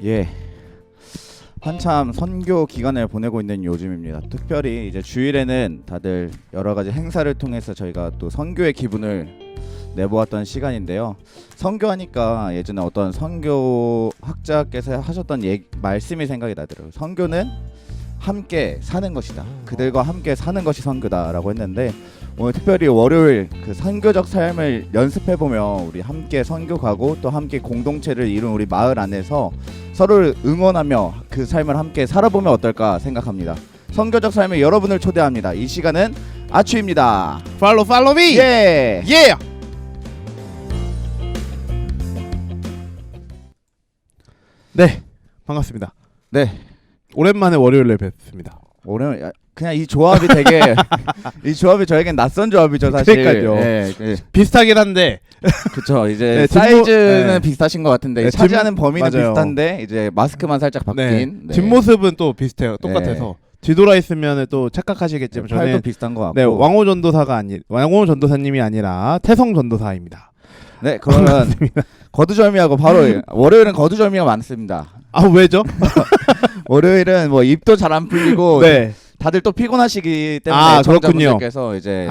예. 한참 선교 기간을 보내고 있는 요즘입니다. 특별히 이제 주일에는 다들 여러 가지 행사를 통해서 저희가 또 선교의 기분을 내보았던 시간인데요. 선교하니까 예전에 어떤 선교 학자께서 하셨던 말씀이 생각이 나더라고요. 선교는 함께 사는 것이다. 그들과 함께 사는 것이 선교다라고 했는데, 오늘 특별히 월요일 그 선교적 삶을 연습해보며 우리 함께 선교 가고 또 함께 공동체를 이룬 우리 마을 안에서 서로를 응원하며 그 삶을 함께 살아보면 어떨까 생각합니다. 선교적 삶에 여러분을 초대합니다. 이 시간은 아추입니다. 팔로우 미. 예. 예. 네, 반갑습니다. 네. 오랜만에 월요일에 뵙습니다. 오늘 그냥 이 조합이 되게 이 조합이 저에겐 낯선 조합이죠, 사실. 그러니까요. 예, 예. 비슷하긴 한데 그렇죠. 이제 네, 사이즈는 네. 비슷하신 것 같은데 네, 차지하는 범위는 맞아요. 비슷한데 이제 마스크만 살짝 바뀐. 네. 뒷모습은 또 비슷해요. 똑같아서 뒤돌아 있으면 또 착각하시겠지만 팔도 저는 비슷한 것 같고. 네, 왕호 전도사님이 아니라 태성 전도사입니다. 네, 그러면 거두절미하고 바로 월요일은 거두절미가 많습니다. 아, 왜죠? 월요일은 뭐 입도 잘 안 풀리고 네. 다들 또 피곤하시기 때문에 아, 청자분들께서 이제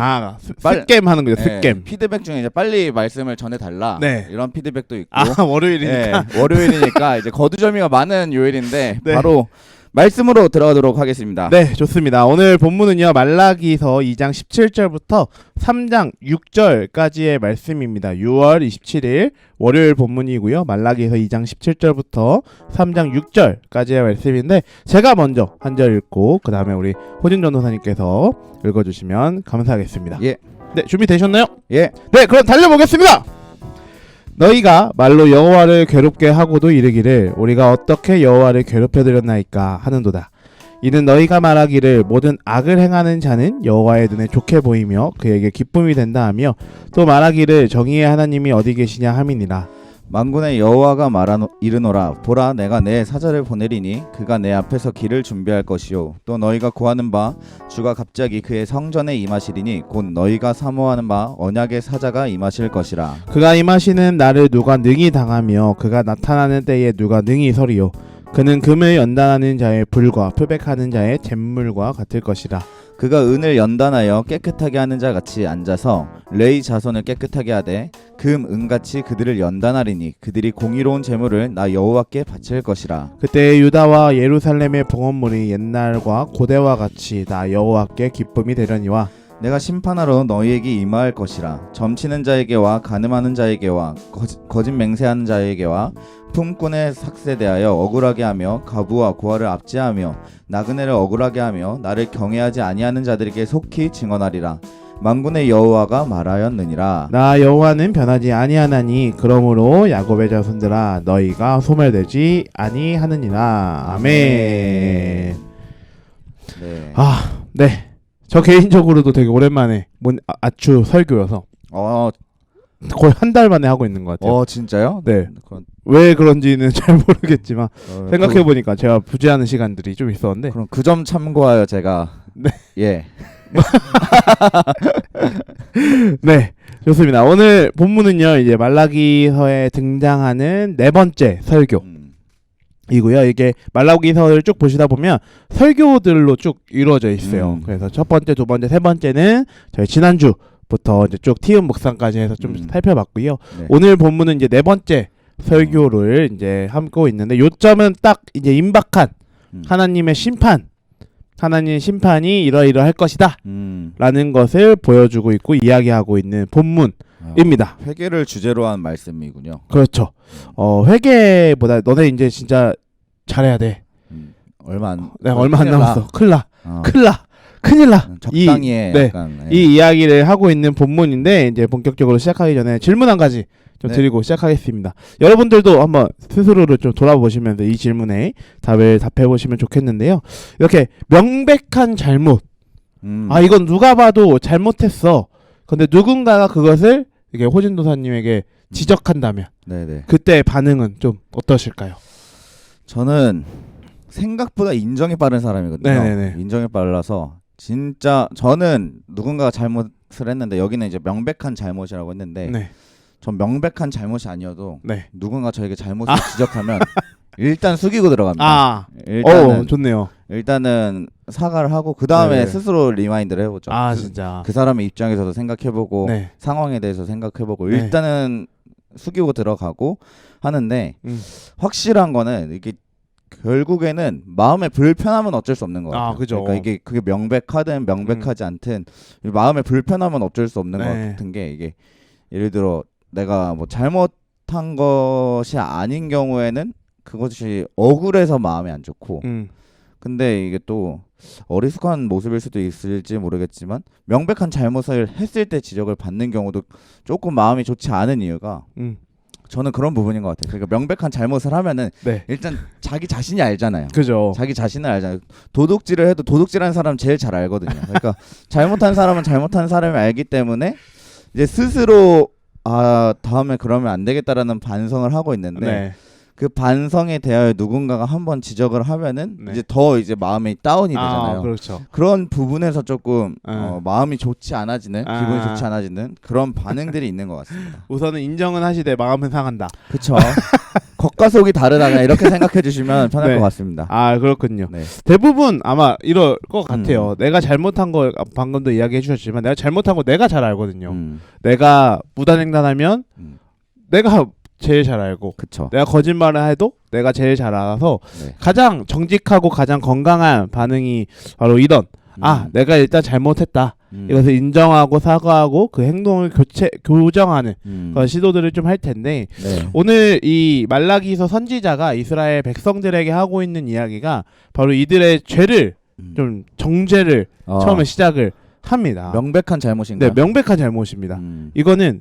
스겜 하는 거죠. 스겜. 피드백 중에 이제 빨리 말씀을 전해달라. 네. 이런 피드백도 있고. 아, 월요일이니까. 월요일이니까 이제 거두절미가 많은 요일인데 네. 바로 말씀으로 들어가도록 하겠습니다. 네, 좋습니다. 오늘 본문은요, 말라기서 2장 17절부터 3장 6절까지의 말씀입니다. 6월 27일 월요일 본문이고요. 말라기서 2장 17절부터 3장 6절까지의 말씀인데, 제가 먼저 한 절 읽고 그 다음에 우리 호진 전도사님께서 읽어주시면 감사하겠습니다. 예. 네, 준비되셨나요? 예. 네, 그럼 달려보겠습니다. 너희가 말로 여호와를 괴롭게 하고도 이르기를 우리가 어떻게 여호와를 괴롭혀드렸나이까 하는도다. 이는 너희가 말하기를 모든 악을 행하는 자는 여호와의 눈에 좋게 보이며 그에게 기쁨이 된다 하며, 또 말하기를 정의의 하나님이 어디 계시냐 함이니라. 만군의 여호와가 이르노라. 보라, 내가 내 사자를 보내리니 그가 내 앞에서 길을 준비할 것이요, 또 너희가 구하는 바 주가 갑자기 그의 성전에 임하시리니 곧 너희가 사모하는 바 언약의 사자가 임하실 것이라. 그가 임하시는 날을 누가 능히 당하며 그가 나타나는 때에 누가 능히 서리요. 그는 금을 연단하는 자의 불과 표백하는 자의 잿물과 같을 것이라. 그가 은을 연단하여 깨끗하게 하는 자 같이 앉아서 레이 자손을 깨끗하게 하되 은같이 그들을 연단하리니 그들이 공의로운 제물을 나 여호와께 바칠 것이라. 그때 유다와 예루살렘의 봉헌물이 옛날과 고대와 같이 나 여호와께 기쁨이 되려니와, 내가 심판하러 너희에게 임할 것이라. 점치는 자에게와 간음하는 자에게와 거짓 맹세하는 자에게와 품꾼의 삭세 대하여 억울하게 하며 가부와 고아를 압제하며 나그네를 억울하게 하며 나를 경외하지 아니하는 자들에게 속히 증언하리라. 만군의 여호와가 말하였느니라. 나 여호와는 변하지 아니하나니 그러므로 야곱의 자손들아 너희가 소멸되지 아니하느니라. 아멘. 네. 아, 네. 저 개인적으로도 되게 오랜만에 아추 설교여서 거의 한 달 만에 하고 있는 것 같아요. 진짜요? 네. 그럼, 왜 그런지는 잘 모르겠지만 생각해보니까 제가 부재하는 시간들이 좀 있었는데, 그럼 그 점 참고하여 제가 네. 예. 네, 좋습니다. 오늘 본문은요, 이제 말라기서에 등장하는 네 번째 설교이고요. 이게 말라기서를 쭉 보시다 보면 설교들로 쭉 이루어져 있어요. 그래서 첫 번째, 두 번째, 세 번째는 저희 지난주부터 이제 쭉 티움 묵상까지 해서 좀 살펴봤고요. 네. 오늘 본문은 이제 네 번째 설교를 이제 함고 있는데, 요점은 딱 이제 임박한 하나님의 심판, 하나님의 심판이 이러이러할 것이다 라는 것을 보여주고 있고 이야기하고 있는 본문입니다. 회개를 주제로 한 말씀이군요. 그렇죠. 회개보다 너네 이제 진짜 잘해야 돼. 얼마 안 얼마 안 큰일 나. 남았어. 큰일 나. 적당히 해. 네. 약간, 예. 이 이야기를 하고 있는 본문인데, 이제 본격적으로 시작하기 전에 질문 한 가지 좀 드리고 시작하겠습니다. 여러분들도 한번 스스로를 좀 돌아보시면서 이 질문에 답을 답해보시면 좋겠는데요. 이렇게 명백한 잘못, 이건 누가 봐도 잘못했어. 근데 누군가가 그것을 이게 호진도사님에게 지적한다면 네네. 그때 반응은 좀 어떠실까요? 저는 생각보다 인정이 빠른 사람이거든요. 네네네. 인정이 빨라서 진짜 저는 누군가가 잘못을 했는데, 여기는 이제 명백한 잘못이라고 했는데 네. 전 명백한 잘못이 아니어도 네. 누군가 저에게 잘못을 지적하면 일단 숙이고 들어갑니다. 아, 좋네요. 일단은 사과를 하고 그 다음에 네. 스스로 리마인드를 해보죠. 아, 진짜. 그 사람의 입장에서도 생각해보고 네. 상황에 대해서 생각해보고 네. 일단은 숙이고 들어가고 하는데 확실한 거는 이게 결국에는 마음의 불편함은 어쩔 수 없는 것 같아요. 그죠. 그러니까 이게 그게 명백하든 명백하지 않든 마음의 불편함은 어쩔 수 없는 것 네. 같은 게 이게 예를 들어 내가 뭐 잘못한 것이 아닌 경우에는 그것이 억울해서 마음이 안 좋고 근데 이게 또 어리숙한 모습일 수도 있을지 모르겠지만 명백한 잘못을 했을 때 지적을 받는 경우도 조금 마음이 좋지 않은 이유가 저는 그런 부분인 것 같아요. 그러니까 명백한 잘못을 하면은 네. 일단 자기 자신이 알잖아요. 그죠. 자기 자신을 알잖아요. 도둑질을 해도 도둑질한 사람 제일 잘 알거든요. 그러니까 잘못한 사람은 잘못한 사람이 알기 때문에 이제 스스로 다음에 그러면 안 되겠다라는 반성을 하고 있는데 네. 그 반성에 대하여 누군가가 한번 지적을 하면은 네. 이제 더 이제 마음이 다운이 되잖아요. 그렇죠. 그런 부분에서 조금 마음이 좋지 않아지는 기분이 좋지 아. 않아지는 그런 반응들이 있는 것 같습니다. 우선은 인정은 하시되 마음은 상한다. 그렇죠. 겉과 속이 다르다 그냥 이렇게 생각해 주시면 편할 네. 것 같습니다. 아, 그렇군요. 네. 대부분 아마 이럴 것 같아요. 내가 잘못한 거 방금도 이야기해 주셨지만 내가 잘못한 거 내가 잘 알거든요. 내가 무단횡단하면 내가 제일 잘 알고 그쵸. 내가 거짓말을 해도 내가 제일 잘 알아서 네. 가장 정직하고 가장 건강한 반응이 바로 이런 내가 일단 잘못했다. 이것을 인정하고 사과하고 그 행동을 교정하는 그런 시도들을 좀 할 텐데 네. 오늘 이 말라기서 선지자가 이스라엘 백성들에게 하고 있는 이야기가 바로 이들의 죄를 좀 정죄를 처음에 시작을 합니다. 명백한 잘못인가? 네, 명백한 잘못입니다. 이거는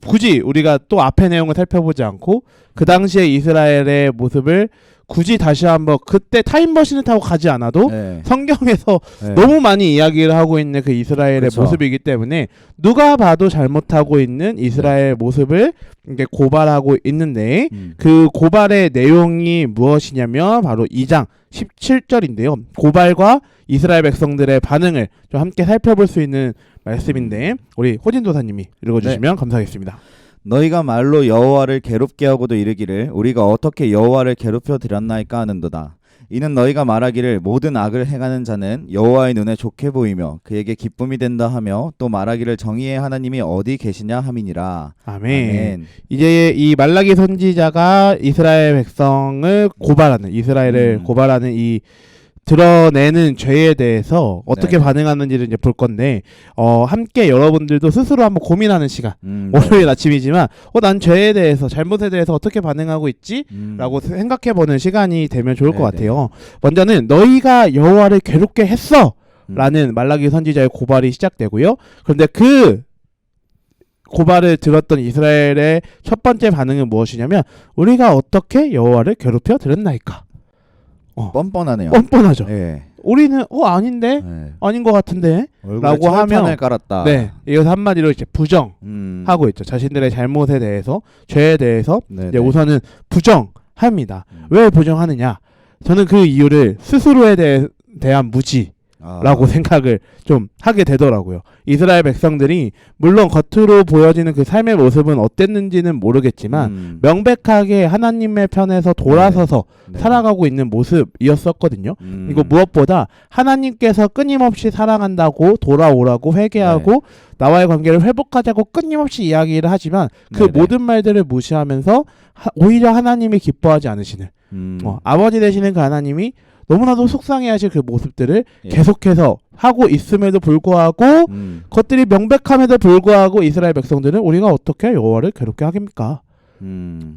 굳이 우리가 또 앞의 내용을 살펴보지 않고 그 당시에 이스라엘의 모습을 굳이 다시 한번 그때 타임머신을 타고 가지 않아도 네. 성경에서 네. 너무 많이 이야기를 하고 있는 그 이스라엘의 그쵸. 모습이기 때문에 누가 봐도 잘못하고 있는 이스라엘 모습을 이렇게 고발하고 있는데 그 고발의 내용이 무엇이냐면 바로 2장 17절인데요. 고발과 이스라엘 백성들의 반응을 좀 함께 살펴볼 수 있는 말씀인데 우리 호진 도사님이 읽어주시면 감사하겠습니다. 너희가 말로 여호와를 괴롭게 하고도 이르기를 우리가 어떻게 여호와를 괴롭혀 드렸나이까 하는도다. 이는 너희가 말하기를 모든 악을 행하는 자는 여호와의 눈에 좋게 보이며 그에게 기쁨이 된다 하며 또 말하기를 정의의 하나님이 어디 계시냐 함이니라. 아멘. 이제 이 말라기 선지자가 이스라엘 백성을 고발하는 이스라엘을 고발하는 이 드러내는 죄에 대해서 어떻게 반응하는지를 이제 볼 건데 함께 여러분들도 스스로 한번 고민하는 시간 월요일 아침이지만 난 죄에 대해서 잘못에 대해서 어떻게 반응하고 있지? 라고 생각해보는 시간이 되면 좋을 것 같아요. 먼저는 너희가 여호와를 괴롭게 했어 라는 말라기 선지자의 고발이 시작되고요. 그런데 그 고발을 들었던 이스라엘의 첫 번째 반응은 무엇이냐면 우리가 어떻게 여호와를 괴롭혀 드렸나이까? 뻔뻔하네요. 뻔뻔하죠. 네. 우리는 아닌데 네. 아닌 것 같은데 라고 하면 깔았다. 네, 이것을 한마디로 이제 부정하고 있죠. 자신들의 잘못에 대해서 죄에 대해서 이제 우선은 부정합니다. 왜 부정하느냐? 저는 그 이유를 스스로에 대한 무지 라고 생각을 좀 하게 되더라고요. 이스라엘 백성들이 물론 겉으로 보여지는 그 삶의 모습은 어땠는지는 모르겠지만 명백하게 하나님의 편에서 돌아서서 살아가고 있는 모습이었었거든요. 이거 무엇보다 하나님께서 끊임없이 사랑한다고 돌아오라고 회개하고 나와의 관계를 회복하자고 끊임없이 이야기를 하지만 그 모든 말들을 무시하면서 오히려 하나님이 기뻐하지 않으시는 아버지 되시는 그 하나님이 너무나도 속상해하실 그 모습들을 계속해서 하고 있음에도 불구하고 그것들이 명백함에도 불구하고 이스라엘 백성들은 우리가 어떻게 여호와를 괴롭게 하겠습니까?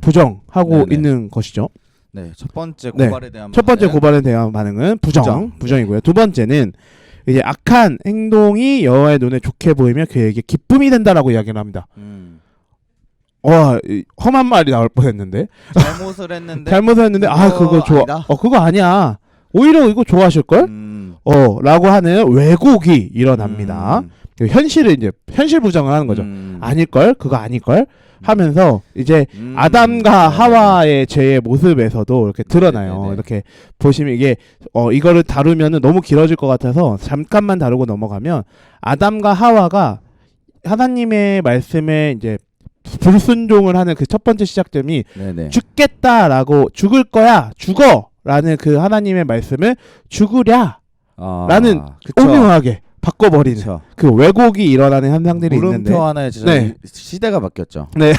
부정하고 있는 것이죠. 네, 첫 번째 고발에 대한 첫 번째 고발에 대한 반응은 부정이고요. 두 번째는 이제 악한 행동이 여호와의 눈에 좋게 보이면 그에게 기쁨이 된다라고 이야기를 합니다. 험한 말이 나올 뻔했는데 잘못을 했는데 그거 좋아. 그거 아니야. 오히려 이거 좋아하실 걸? 라고 하는 왜곡이 일어납니다. 현실을 이제 현실 부정을 하는 거죠. 아닐걸? 그거 아닐걸? 하면서 이제 아담과 하와의 죄의 모습에서도 이렇게 드러나요. 이렇게 보시면 이게 이거를 다루면은 너무 길어질 것 같아서 잠깐만 다루고 넘어가면 아담과 하와가 하나님의 말씀에 이제 불순종을 하는 그 첫 번째 시작점이 네네. 죽겠다라고 죽을 거야 죽어라는 그 하나님의 말씀을 죽으랴라는 그쵸. 오묘하게 바꿔버리는 그쵸. 그 왜곡이 일어나는 현상들이 있는데 물음표 하나에 진짜 네. 시대가 바뀌었죠. 네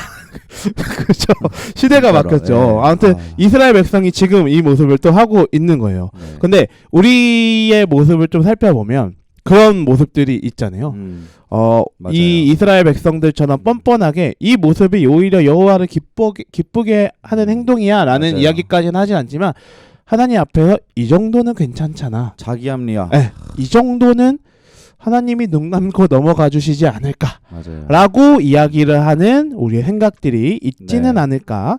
그렇죠 시대가 진짜로. 바뀌었죠. 네. 아무튼 이스라엘 백성이 지금 이 모습을 또 하고 있는 거예요. 네. 근데 우리의 모습을 좀 살펴보면 그런 모습들이 있잖아요. 맞아요. 이 이스라엘 백성들처럼 뻔뻔하게 이 모습이 오히려 여호와를 기쁘게 하는 행동이야라는 맞아요. 이야기까지는 하진 않지만 하나님 앞에서 이 정도는 괜찮잖아. 자기 합리화. 네, 이 정도는 하나님이 눈 감고 넘어가 주시지 않을까라고 맞아요. 이야기를 하는 우리의 생각들이 있지는 네. 않을까.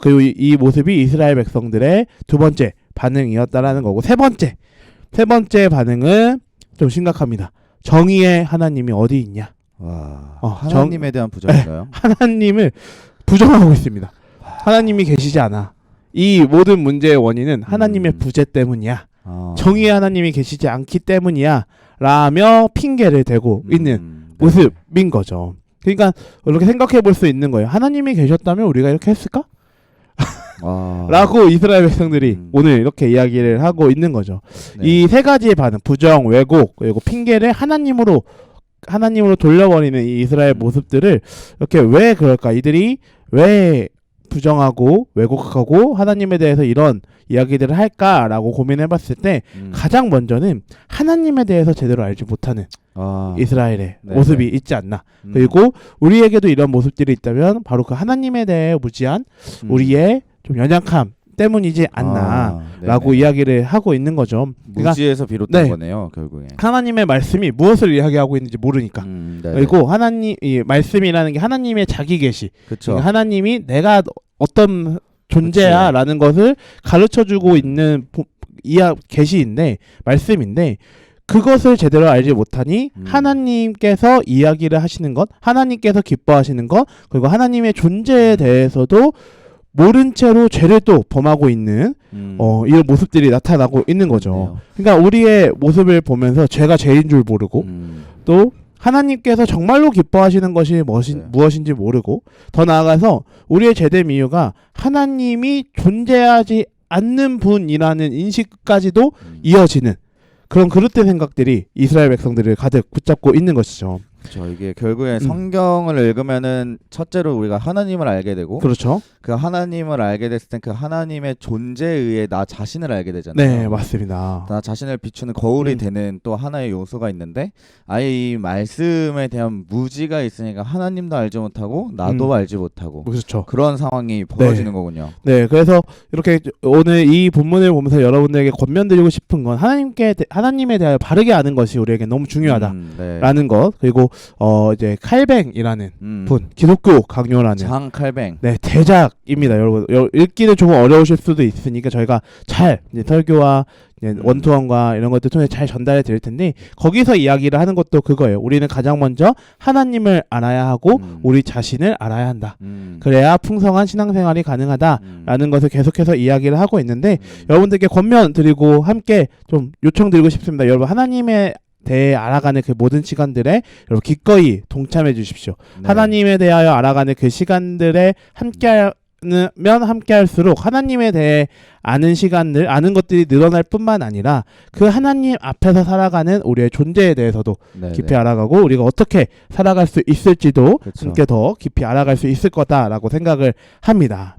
그리고 이 모습이 이스라엘 백성들의 두 번째 반응이었다라는 거고 세 번째 반응은 좀 심각합니다. 정의의 하나님이 어디 있냐? 와. 어, 하나님에 대한 부정인가요? 하나님을 부정하고 있습니다. 하나님이 계시지 않아. 이 모든 문제의 원인은 하나님의 부재 때문이야. 정의의 하나님이 계시지 않기 때문이야. 라며 핑계를 대고 있는 네. 모습인 거죠. 그러니까 이렇게 생각해 볼 수 있는 거예요. 하나님이 계셨다면 우리가 이렇게 했을까? 라고 이스라엘 백성들이 오늘 이렇게 이야기를 하고 있는 거죠. 네. 이 세 가지의 반응, 부정, 왜곡, 그리고 핑계를 하나님으로 돌려버리는 이 이스라엘 모습들을 이렇게 왜 그럴까? 이들이 왜 부정하고 왜곡하고 하나님에 대해서 이런 이야기들을 할까라고 고민해봤을 때 가장 먼저는 하나님에 대해서 제대로 알지 못하는 이스라엘의 네, 모습이 있지 않나. 그리고 우리에게도 이런 모습들이 있다면 바로 그 하나님에 대해 무지한 우리의 좀 연약함 때문이지 않나라고 이야기를 하고 있는 거죠. 그러니까 무지에서 비롯된 네. 거네요, 결국에. 하나님의 말씀이 무엇을 이야기하고 있는지 모르니까. 그리고 하나님 이 말씀이라는 게 하나님의 자기 계시. 그렇죠. 그러니까 하나님이 내가 어떤 존재야라는 것을 가르쳐주고 있는 계시인데 말씀인데 그것을 제대로 알지 못하니 하나님께서 이야기를 하시는 것, 하나님께서 기뻐하시는 것, 그리고 하나님의 존재에 대해서도 모른 채로 죄를 또 범하고 있는 이런 모습들이 나타나고 있는 거죠. 그러니까 우리의 모습을 보면서 죄가 죄인 줄 모르고 또 하나님께서 정말로 기뻐하시는 것이 무엇인지 모르고 더 나아가서 우리의 죄됨 이유가 하나님이 존재하지 않는 분이라는 인식까지도 이어지는 그런 그릇된 생각들이 이스라엘 백성들을 가득 붙잡고 있는 것이죠. 그렇죠. 이게 결국에 성경을 읽으면은 첫째로 우리가 하나님을 알게 되고 그렇죠. 그 하나님을 알게 됐을 땐 그 하나님의 존재에 의해 나 자신을 알게 되잖아요. 네, 맞습니다. 나 자신을 비추는 거울이 되는 또 하나의 요소가 있는데 아예 이 말씀에 대한 무지가 있으니까 하나님도 알지 못하고 나도 알지 못하고 그렇죠. 그런 상황이 벌어지는 거군요. 네, 그래서 이렇게 오늘 이 본문을 보면서 여러분들에게 권면드리고 싶은 건 하나님에 대하여 바르게 아는 것이 우리에게 너무 중요하다라는 것. 그리고 이제 칼뱅이라는 분, 기독교 강요라는 장 칼뱅. 네, 대작입니다. 여러분 읽기는 조금 어려우실 수도 있으니까 저희가 잘 이제 설교와 이제 원투원과 이런 것들 통해 잘 전달해 드릴 텐데 거기서 이야기를 하는 것도 그거예요. 우리는 가장 먼저 하나님을 알아야 하고 우리 자신을 알아야 한다. 그래야 풍성한 신앙생활이 가능하다라는 것을 계속해서 이야기를 하고 있는데 여러분들께 권면 드리고 함께 좀 요청드리고 싶습니다. 여러분 하나님의 대해 알아가는 그 모든 시간들에 여러분 기꺼이 동참해 주십시오. 네. 하나님에 대하여 알아가는 그 시간들에 함께하면 함께할수록 하나님에 대해 아는 시간들, 아는 것들이 늘어날 뿐만 아니라 그 하나님 앞에서 살아가는 우리의 존재에 대해서도 깊이 알아가고 우리가 어떻게 살아갈 수 있을지도 함께 더 깊이 알아갈 수 있을 거다라고 생각을 합니다.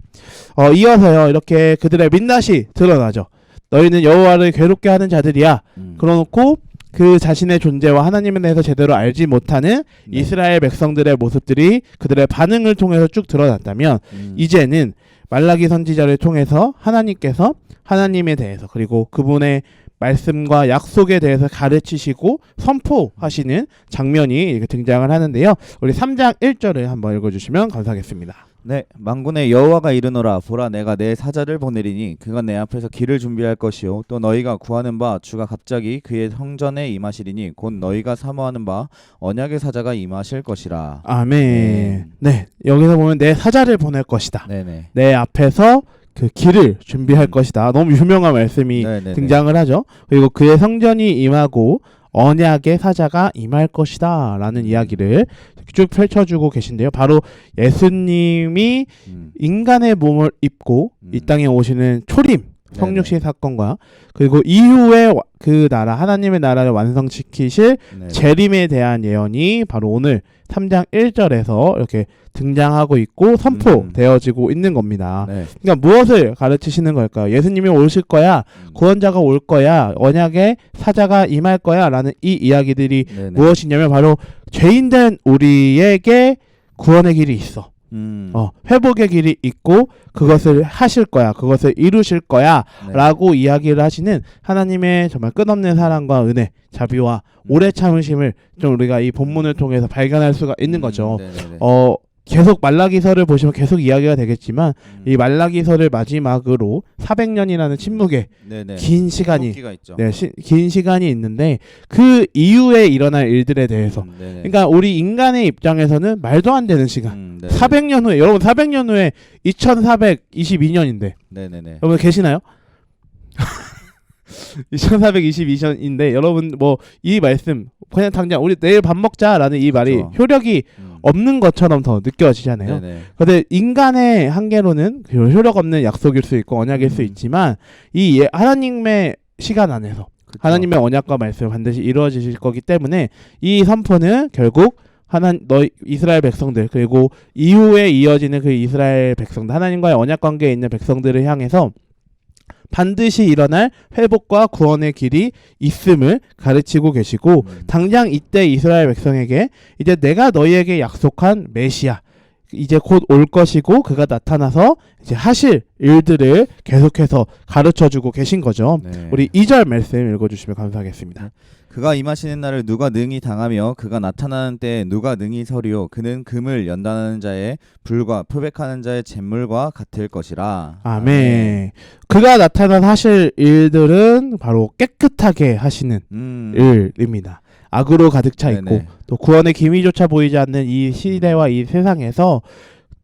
이어서요 이렇게 그들의 민낯이 드러나죠. 너희는 여호와를 괴롭게 하는 자들이야. 그러놓고 그 자신의 존재와 하나님에 대해서 제대로 알지 못하는 이스라엘 백성들의 모습들이 그들의 반응을 통해서 쭉 드러났다면 이제는 말라기 선지자를 통해서 하나님께서 하나님에 대해서 그리고 그분의 말씀과 약속에 대해서 가르치시고 선포하시는 장면이 이렇게 등장을 하는데요. 우리 3장 1절을 한번 읽어주시면 감사하겠습니다. 네, 만군의 여호와가 이르노라 보라 내가 내 사자를 보내리니 그가 내 앞에서 길을 준비할 것이요 또 너희가 구하는 바 주가 갑자기 그의 성전에 임하시리니 곧 너희가 사모하는 바 언약의 사자가 임하실 것이라. 아멘. 네, 여기서 보면 내 사자를 보낼 것이다. 네네. 내 앞에서 그 길을 준비할 것이다. 너무 유명한 말씀이 등장을 하죠. 그리고 그의 성전이 임하고 언약의 사자가 임할 것이다 라는 이야기를 쭉 펼쳐주고 계신데요. 바로 예수님이 인간의 몸을 입고 이 땅에 오시는 초림 성육신 사건과 그리고 이후에 그 나라 하나님의 나라를 완성시키실 네. 재림에 대한 예언이 바로 오늘 3장 1절에서 이렇게 등장하고 있고 선포되어지고 있는 겁니다. 네. 그러니까 무엇을 가르치시는 걸까요? 예수님이 오실 거야, 구원자가 올 거야, 언약의 사자가 임할 거야 라는 이 이야기들이 네네. 무엇이냐면 바로 죄인된 우리에게 구원의 길이 있어. 회복의 길이 있고 그것을 하실 거야, 그것을 이루실 거야 네. 라고 이야기를 하시는 하나님의 정말 끝없는 사랑과 은혜, 자비와 오래 참으심을 좀 우리가 이 본문을 통해서 발견할 수가 있는 거죠. 네네네. 계속 말라기서를 보시면 계속 이야기가 되겠지만 이 말라기서를 마지막으로 400년이라는 침묵의 네네. 긴 시간이 토끼가 있죠. 긴 시간이 있는데 그 이후에 일어날 일들에 대해서 네네. 그러니까 우리 인간의 입장에서는 말도 안 되는 시간. 네네. 400년 후에 여러분 400년 후에 2422년인데 네네네. 여러분 계시나요? 2422년인데 여러분 뭐 이 말씀 그냥 당장 우리 내일 밥 먹자라는 이 말이 그렇죠. 효력이 없는 것처럼 더 느껴지잖아요. 네네. 근데 인간의 한계로는 그 효력 없는 약속일 수 있고 언약일 수 있지만 이 하나님의 시간 안에서 그쵸. 하나님의 언약과 말씀 반드시 이루어지실 거기 때문에 이 선포는 결국 너희 이스라엘 백성들 그리고 이후에 이어지는 그 이스라엘 백성들 하나님과의 언약 관계에 있는 백성들을 향해서 반드시 일어날 회복과 구원의 길이 있음을 가르치고 계시고 당장 이때 이스라엘 백성에게 이제 내가 너희에게 약속한 메시아 이제 곧 올 것이고 그가 나타나서 이제 하실 일들을 계속해서 가르쳐주고 계신 거죠. 네. 우리 2절 말씀 읽어주시면 감사하겠습니다. 그가 임하시는 날을 누가 능히 당하며 그가 나타나는 때에 누가 능히 서리요 그는 금을 연단하는 자의 불과 표백하는 자의 잿물과 같을 것이라. 아멘. 그가 나타나서 하실 일들은 바로 깨끗하게 하시는 일입니다. 악으로 가득 차 있고 네네. 또 구원의 기미조차 보이지 않는 이 시대와 이 세상에서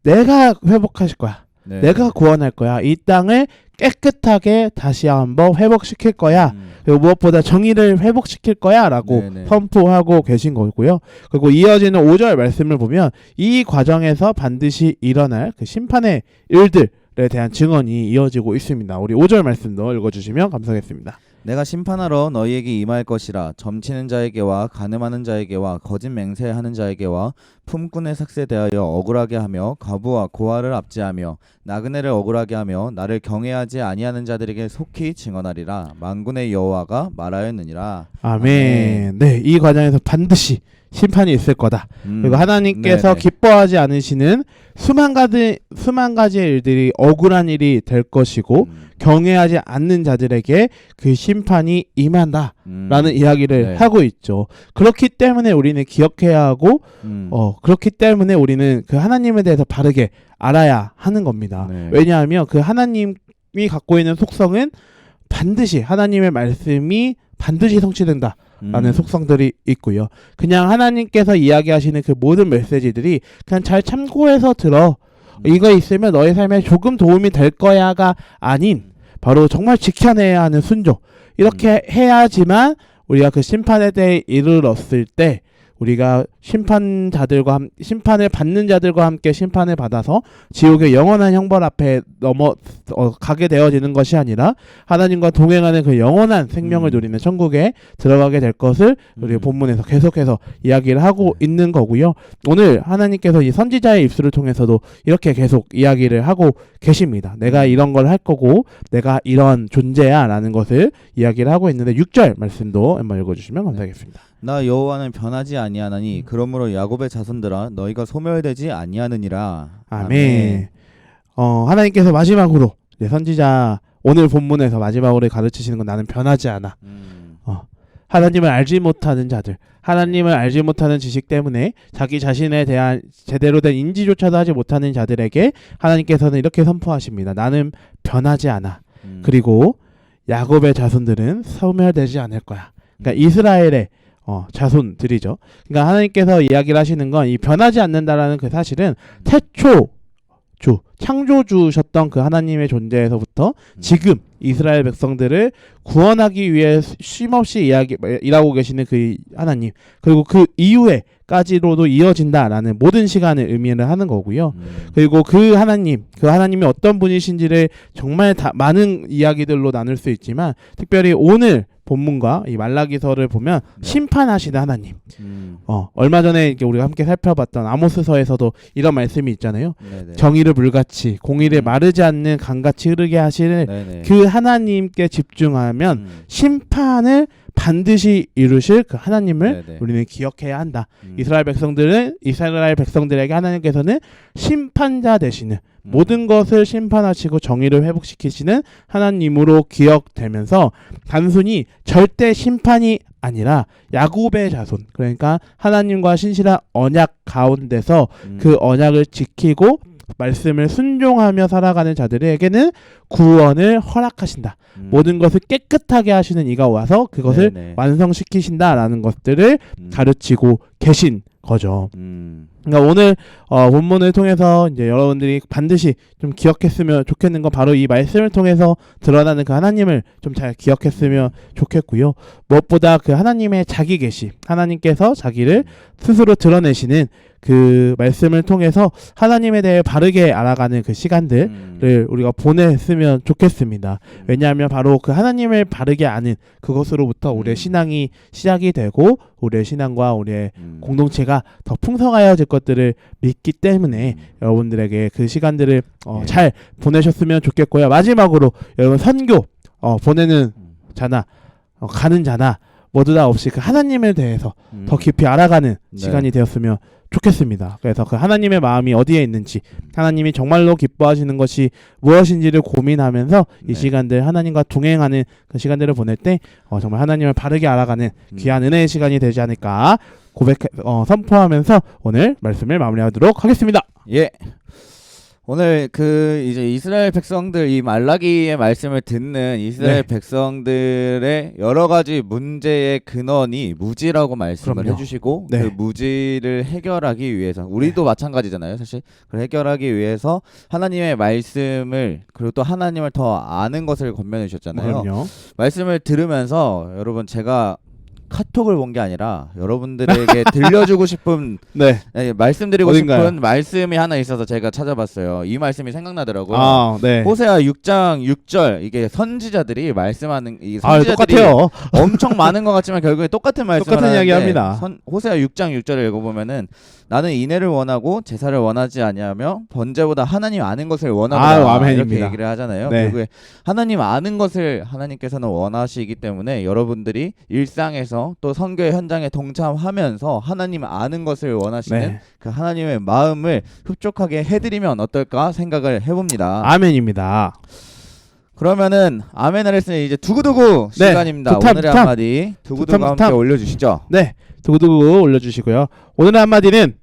내가 회복하실 거야. 네. 내가 구원할 거야. 이 땅을 깨끗하게 다시 한번 회복시킬 거야. 그리고 무엇보다 정의를 회복시킬 거야 라고 네네. 선포하고 계신 거고요. 그리고 이어지는 5절 말씀을 보면 이 과정에서 반드시 일어날 그 심판의 일들에 대한 증언이 이어지고 있습니다. 우리 5절 말씀도 읽어주시면 감사하겠습니다. 내가 심판하러 너희에게 임할 것이라. 점치는 자에게와 간음하는 자에게와 거짓 맹세하는 자에게와 품꾼의 삭세 대하여 억울하게 하며 과부와 고아를 압제하며 나그네를 억울하게 하며 나를 경외하지 아니하는 자들에게 속히 증언하리라. 만군의 여호와가 말하였느니라. 아멘. 네, 이 과정에서 반드시 심판이 있을 거다. 그리고 하나님께서 네네. 기뻐하지 않으시는 수만 가지의 일들이 억울한 일이 될 것이고 경외하지 않는 자들에게 그 심판이 임한다라는 이야기를 네. 하고 있죠. 그렇기 때문에 우리는 기억해야 하고 그렇기 때문에 우리는 그 하나님에 대해서 바르게 알아야 하는 겁니다. 네. 왜냐하면 그 하나님이 갖고 있는 속성은 반드시 하나님의 말씀이 반드시 성취된다. 라는 속성들이 있고요. 그냥 하나님께서 이야기하시는 그 모든 메시지들이 그냥 잘 참고해서 들어. 이거 있으면 너의 삶에 조금 도움이 될 거야가 아닌 바로 정말 지켜내야 하는 순종. 이렇게 해야지만 우리가 그 심판에 대해 이르렀을 때 우리가 심판을 받는 자들과 함께 심판을 받아서 지옥의 영원한 형벌 앞에 가게 되어지는 것이 아니라 하나님과 동행하는 그 영원한 생명을 누리는 천국에 들어가게 될 것을 우리 본문에서 계속해서 이야기를 하고 있는 거고요. 오늘 하나님께서 이 선지자의 입술을 통해서도 이렇게 계속 이야기를 하고 계십니다. 내가 이런 걸 할 거고 내가 이런 존재야 라는 것을 이야기를 하고 있는데 6절 말씀도 한번 읽어주시면 감사하겠습니다. 나 여호와는 변하지 아니하나니 그러므로 야곱의 자손들아 너희가 소멸되지 아니하느니라. 아멘. 하나님께서 마지막으로 선지자 오늘 본문에서 마지막으로 가르치시는 건 나는 변하지 않아. 하나님을 알지 못하는 자들, 하나님을 알지 못하는 지식 때문에 자기 자신에 대한 제대로 된 인지조차도 하지 못하는 자들에게 하나님께서는 이렇게 선포하십니다. 나는 변하지 않아. 그리고 야곱의 자손들은 소멸되지 않을 거야. 그러니까 이스라엘의 자손들이죠. 그러니까 하나님께서 이야기를 하시는 건 이 변하지 않는다라는 그 사실은 태초 주 창조주셨던 그 하나님의 존재에서부터 지금 이스라엘 백성들을 구원하기 위해 쉼없이 일하고 계시는 그 하나님, 그리고 그 이후에까지로도 이어진다라는 모든 시간을 의미를 하는 거고요. 그리고 그 하나님이 어떤 분이신지를 정말 많은 이야기들로 나눌 수 있지만, 특별히 오늘 본문과 이 말라기서를 보면 심판하시는 하나님. 얼마 전에 이렇게 우리가 함께 살펴봤던 아모스서에서도 이런 말씀이 있잖아요. 네네. 정의를 물같이 공의를 마르지 않는 강같이 흐르게 하시는 네네. 그 하나님께 집중하면 심판을 반드시 이루실 그 하나님을 네네. 우리는 기억해야 한다. 이스라엘 백성들에게 하나님께서는 심판자 되시는, 모든 것을 심판하시고 정의를 회복시키시는 하나님으로 기억되면서, 단순히 절대 심판이 아니라 야곱의 자손, 그러니까 하나님과 신실한 언약 가운데서 그 언약을 지키고 말씀을 순종하며 살아가는 자들에게는 구원을 허락하신다. 모든 것을 깨끗하게 하시는 이가 와서 그것을 네네. 완성시키신다라는 것들을 가르치고 계신 거죠. 그러니까 오늘 본문을 통해서 이제 여러분들이 반드시 좀 기억했으면 좋겠는 건 바로 이 말씀을 통해서 드러나는 그 하나님을 좀 잘 기억했으면 좋겠고요. 무엇보다 그 하나님의 자기 계시, 하나님께서 자기를 스스로 드러내시는 그 말씀을 통해서 하나님에 대해 바르게 알아가는 그 시간들을 우리가 보냈으면 좋겠습니다. 왜냐하면 바로 그 하나님을 바르게 아는 그것으로부터 우리의 신앙이 시작이 되고 우리의 신앙과 우리의 공동체가 더 풍성하여질 것들을 믿기 때문에 여러분들에게 그 시간들을 잘 보내셨으면 좋겠고요. 마지막으로 여러분 선교 보내는 자나 가는 자나 모두 다 없이 그 하나님에 대해서 더 깊이 알아가는 시간이 되었으면 좋겠습니다. 그래서 그 하나님의 마음이 어디에 있는지, 하나님이 정말로 기뻐하시는 것이 무엇인지를 고민하면서 이 시간들 하나님과 동행하는 그 시간들을 보낼 때 정말 하나님을 바르게 알아가는 귀한 은혜의 시간이 되지 않을까 선포하면서 오늘 말씀을 마무리하도록 하겠습니다. 예. 오늘 그 이제 이스라엘 백성들, 이 말라기의 말씀을 듣는 이스라엘 백성들의 여러 가지 문제의 근원이 무지라고 말씀을 그럼요. 해주시고 네. 그 무지를 해결하기 위해서, 우리도 마찬가지잖아요. 사실 그걸 해결하기 위해서 하나님의 말씀을, 그리고 또 하나님을 더 아는 것을 권면해 주셨잖아요. 그럼요. 말씀을 들으면서 여러분, 제가 카톡을 본 게 아니라 여러분들에게 들려주고 싶은 말씀드리고 어딘가요? 싶은 말씀이 하나 있어서 제가 찾아봤어요. 이 말씀이 생각나더라고요. 호세아 6장 6절, 이게 선지자들이 말씀하는, 이 선지자들이 똑같아요. 엄청 많은 것 같지만 결국에 똑같은 말씀을 똑같은 이야기 합니다. 호세아 6장 6절을 읽어보면은 나는 인애를 원하고 제사를 원하지 아니하며 번제보다 하나님 아는 것을 원하노라, 아멘입니다. 이렇게 얘기를 하잖아요. 네. 결국에 하나님 아는 것을 하나님께서는 원하시기 때문에 여러분들이 일상에서 또 선교의 현장에 동참하면서 하나님 아는 것을 원하시는 그 하나님의 마음을 흡족하게 해드리면 어떨까 생각을 해봅니다. 아멘입니다. 그러면은 아멘을 했으니 이제 두구두구 시간입니다. 오늘의 한마디 두구두구 함께 올려주시죠. 네, 두구두구 올려주시고요. 오늘의 한마디는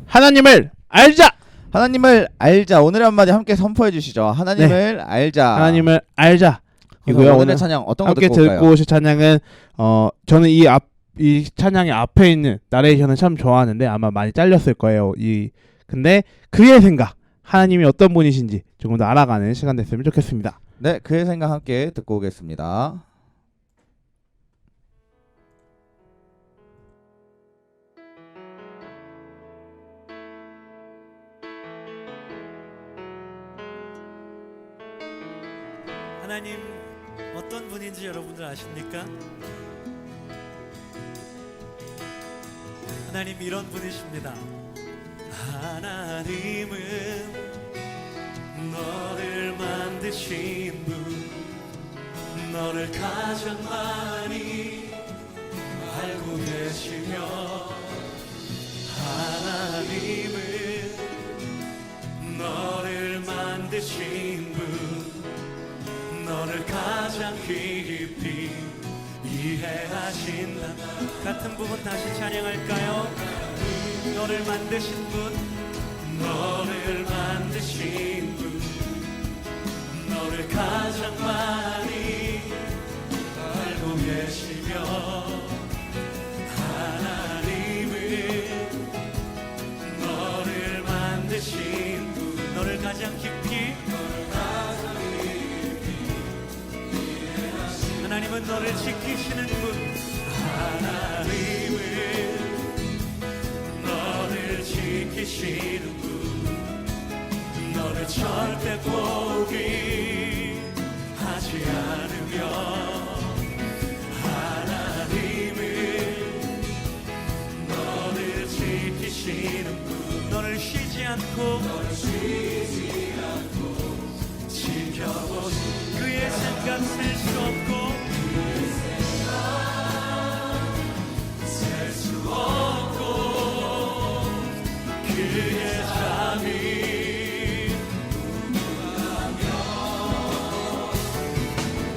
하나님을 알자. 하나님을 알자. 오늘의 한마디 함께 선포해 주시죠. 하나님을 알자. 하나님을 알자. 이고요. 오늘의 찬양 어떤 거 함께 듣고 올까요? 듣고 오실 찬양은 저는 이 찬양의 앞에 있는 나레이션을 참 좋아하는데 아마 많이 잘렸을 거예요. 근데 그의 생각, 하나님이 어떤 분이신지 조금 더 알아가는 시간 됐으면 좋겠습니다. 네, 그의 생각 함께 듣고 오겠습니다. 하나님 어떤 분인지 여러분들 아십니까? 하나님 이런 분이십니다. 하나님은 너를 만드신 분, 너를 가장 많이 알고 계시며, 하나님은 너를 만드신 분, 너를 가장 깊이 이해하신다. 같은 부분 다시 찬양할까요? 너를 만드신 분, 너를 만드신 분, 너를 가장 많이 알고 계시며, 하나님은 너를 만드신 분, 너를 하나님은 너를 지키시는 분. 하나님은 너를 지키시는 분. 너를 절대 포기하지 않으며 하나님은 너를 지키시는 분. 너를 쉬지 않고 지켜보시 그의 생각 셀 수 없고 셀 수 없고 그의 잠이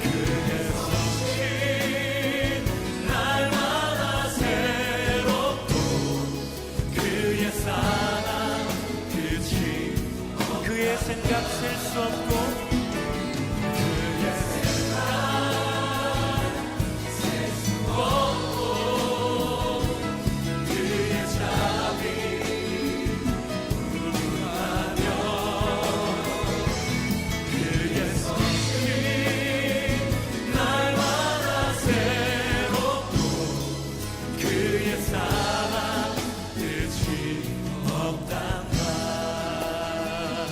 그의 성실 날마다 새롭고 그의 사랑 끝이 그의 생각 셀 수 없고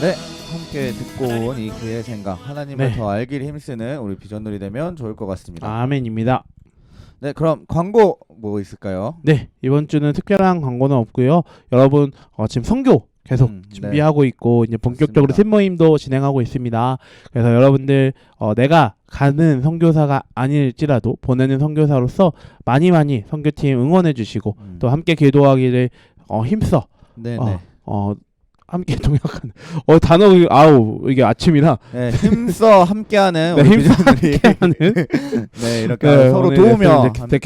네, 함께 듣고 온 이 그의 생각 하나님을 네. 더 알기를 힘쓰는 우리 비전들이 되면 좋을 것 같습니다. 아멘입니다. 네, 그럼 광고 뭐 있을까요? 네, 이번 주는 특별한 광고는 없고요. 여러분 지금 선교 계속 네. 준비하고 있고 이제 본격적으로 맞습니다. 팀모임도 진행하고 있습니다. 그래서 여러분들 내가 가는 선교사가 아닐지라도 보내는 선교사로서 많이 선교팀 응원해 주시고 또 함께 기도하기를 힘써 네네. 함께 동역하는 단어 아우 이게 아침이라 네, 힘써 함께하는 네, 우리 힘써 비전들이 함께하는 네, 이렇게 서로 오늘 도우며 이렇게 함께.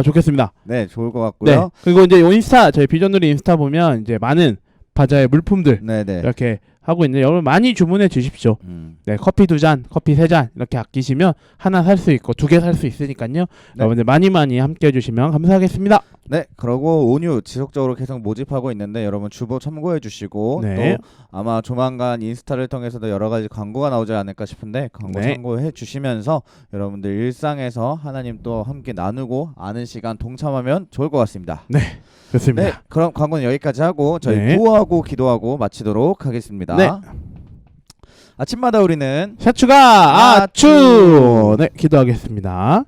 좋겠습니다. 네, 좋을 것 네. 같고요. 그리고 이제 인스타 저희 비전누리 인스타 보면 이제 많은 바자의 물품들 네, 네. 이렇게 하고 있는데 여러분 많이 주문해 주십시오. 음. 네, 커피 2잔, 커피 3잔 이렇게 아끼시면 하나 살 수 있고 2개 살 수 있으니까요. 여러분들 많이 함께 해주시면 감사하겠습니다. 네, 그러고 온유 지속적으로 계속 모집하고 있는데 여러분 주보 참고해 주시고 네. 또 아마 조만간 인스타를 통해서도 여러 가지 광고가 나오지 않을까 싶은데 광고 네. 참고해 주시면서 여러분들 일상에서 하나님 또 함께 나누고 아는 시간 동참하면 좋을 것 같습니다. 네, 좋습니다. 네, 그럼 광고는 여기까지 하고 저희 네. 구호하고 기도하고 마치도록 하겠습니다. 네. 아침마다 우리는 샤추가 아추. 아추. 네, 기도하겠습니다.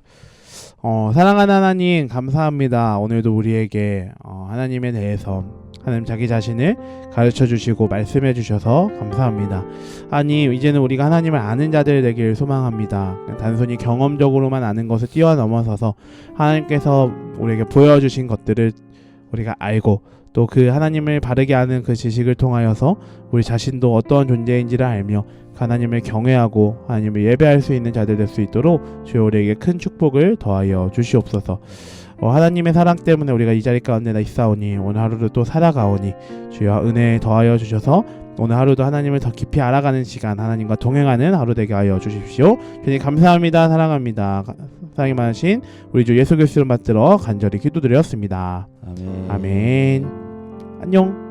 사랑하는 하나님 감사합니다. 오늘도 우리에게 하나님에 대해서 하나님 자기 자신을 가르쳐 주시고 말씀해 주셔서 감사합니다. 하나님 이제는 우리가 하나님을 아는 자들 되기를 소망합니다. 단순히 경험적으로만 아는 것을 뛰어넘어서서 하나님께서 우리에게 보여주신 것들을 우리가 알고 또 그 하나님을 바르게 아는 그 지식을 통하여서 우리 자신도 어떠한 존재인지를 알며 하나님을 경외하고 하나님을 예배할 수 있는 자들 될 수 있도록 주여 우리에게 큰 축복을 더하여 주시옵소서. 하나님의 사랑 때문에 우리가 이 자리 가운데 있사오니 오늘 하루를 또 살아가오니 주여 은혜 더하여 주셔서 오늘 하루도 하나님을 더 깊이 알아가는 시간 하나님과 동행하는 하루 되게 하여 주십시오. 주님 감사합니다. 사랑합니다. 사랑이 많으신 우리 주 예수 그리스도를 받들어 간절히 기도드렸습니다. 아멘. 아멘. 안녕.